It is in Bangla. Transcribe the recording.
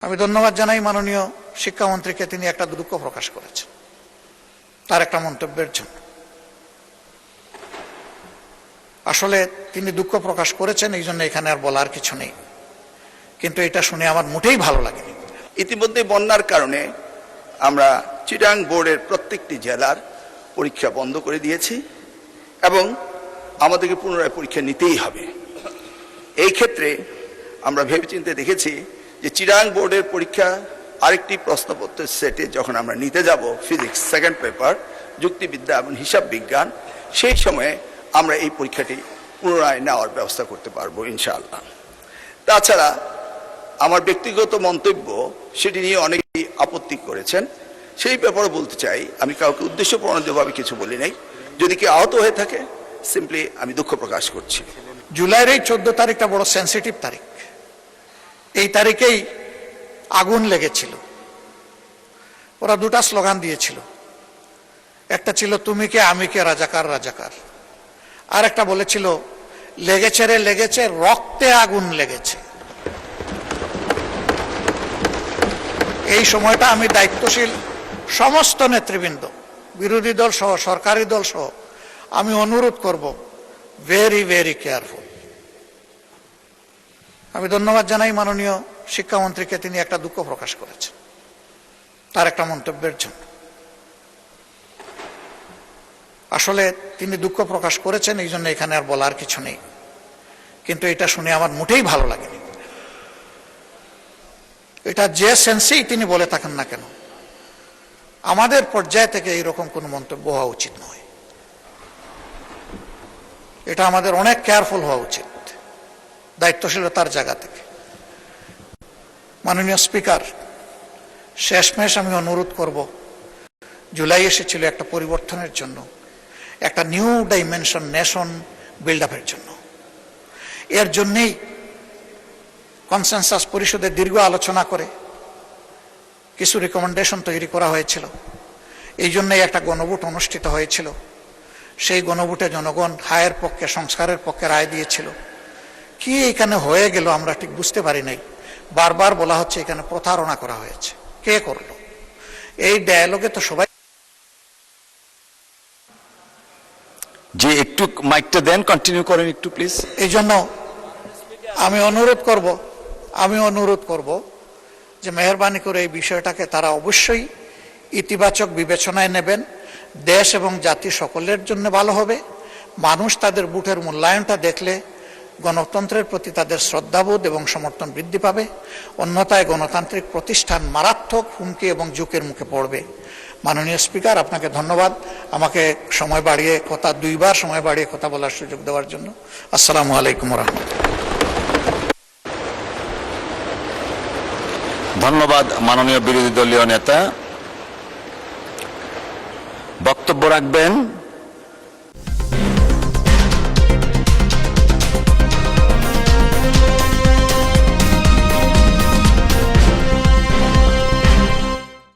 আমি ধন্যবাদ জানাই মাননীয় শিক্ষামন্ত্রীকে, তিনি একটা দুঃখ প্রকাশ করেছেন তার একটা মন্তব্যের জন্য। আসলে তিনি দুঃখ প্রকাশ করেছেন, এই জন্য এখানে আর বলার কিছু নেই, কিন্তু এটা শুনে আমার মোটেই ভালো লাগেনি। ইতিমধ্যে বন্যার কারণে আমরা চিটাগাং বোর্ডের প্রত্যেকটি জেলার পরীক্ষা বন্ধ করে দিয়েছি এবং আমাদেরকে পুনরায় পরীক্ষা নিতেই হবে। এই ক্ষেত্রে আমরা ভেবেচিন্তে দেখেছি যে চিটাগাং বোর্ডের পরীক্ষা আরেকটি প্রশ্নপত্রের সেটে যখন আমরা নিতে যাব, ফিজিক্স সেকেন্ড পেপার, যুক্তিবিদ্যা এবং হিসাব বিজ্ঞান, সেই সময়ে আমরা এই পরীক্ষাটি পুনরায় নেওয়ার ব্যবস্থা করতে পারবো ইনশাআল্লাহ। তাছাড়া আমার ব্যক্তিগত মন্তব্য, সেটি নিয়ে অনেকেই আপত্তি করেছেন, সেই ব্যাপারে বলতে চাই, আমি কাউকে উদ্দেশ্য প্রণোদিতভাবে কিছু বলি নাই। যদি কেউ আহত হয়ে থাকে, সিম্পলি আমি দুঃখ প্রকাশ করছি। জুলাইয়ের এই 14 তারিখটা বড় সেন্সিটিভ তারিখ। এই তারিখেই আগুন লেগেছিল। ওরা দুটা স্লোগান দিয়েছিল, একটা ছিল তুমি কে আমি কে রাজাকার রাজাকার, আর একটা বলেছিল লেগেছে রে লেগেছে, রক্তে আগুন লেগেছে। এই সময়টা আমি দায়িত্বশীল সমস্ত নেতৃবৃন্দ, বিরোধী দল সহ সরকারি দল সহ আমি অনুরোধ করব, ভেরি ভেরি কেয়ারফুল। আমি ধন্যবাদ জানাই মাননীয় শিক্ষামন্ত্রীকে, তিনি একটা দুঃখ প্রকাশ করেছেন তার একটা মন্তব্যের জন্য। আসলে তিনি দুঃখ প্রকাশ করেছেন, এই জন্য এখানে আর বলার কিছু নেই, কিন্তু এটা শুনে আমার মোটেই ভালো লাগেনি। এটা যে সেন্সেই তিনি বলে থাকেন না কেন, আমাদের পর্যায় থেকে এইরকম কোনো মন্তব্য হওয়া উচিত নয়। এটা আমাদের অনেক কেয়ারফুল হওয়া উচিত দায়িত্বশীলতার জায়গা থেকে। মাননীয় স্পিকার, শেষমেশ আমি অনুরোধ করব, জুলাই এসেছিল একটা পরিবর্তনের জন্য, একটা নিউ ডাইমেনশন নেশন বিল্ড আপের জন্য। এর জন্যেই কনসেনসাস পরিষদে দীর্ঘ আলোচনা করে কিছু রিকমেন্ডেশন তৈরি করা হয়েছিল। এই জন্যই একটা গণভোট অনুষ্ঠিত হয়েছিল। সেই গণভোটে জনগণ হায়ের পক্ষে, সংস্কারের পক্ষে রায় দিয়েছিল। কি এখানে হয়ে গেল আমরা ঠিক বুঝতে পারি নাই। বারবার বলা হচ্ছে এখানে প্রতারণা করা হয়েছে। কে করলো? এই ডায়ালগে তো সবাই। যে একটু মাইকটা দেন, কন্টিনিউ করেন একটু প্লিজ। এই জন্য আমি অনুরোধ করব যে মেহরবানি করে এই বিষয়টাকে তারা অবশ্যই ইতিবাচক বিবেচনায় নেবেন। দেশ এবং জাতি সকলের জন্য ভালো হবে। মানুষ তাদের ভোটের মূল্যায়নটা দেখলে গণতন্ত্রের প্রতি তাদের শ্রদ্ধাবোধ এবং সমর্থন বৃদ্ধি পাবে। অন্যথায় গণতান্ত্রিক প্রতিষ্ঠান মারাত্মক হুমকি এবং ঝুঁকির মুখে পড়বে। মাননীয় স্পিকার, আপনাকে ধন্যবাদ আমাকে দুইবার সময় বাড়িয়ে কথা বলার সুযোগ দেওয়ার জন্য। আসসালামু আলাইকুম রহমতুল্লাহ। ধন্যবাদ মাননীয় বিরোধী দলীয় নেতা। বক্তব্য রাখবেন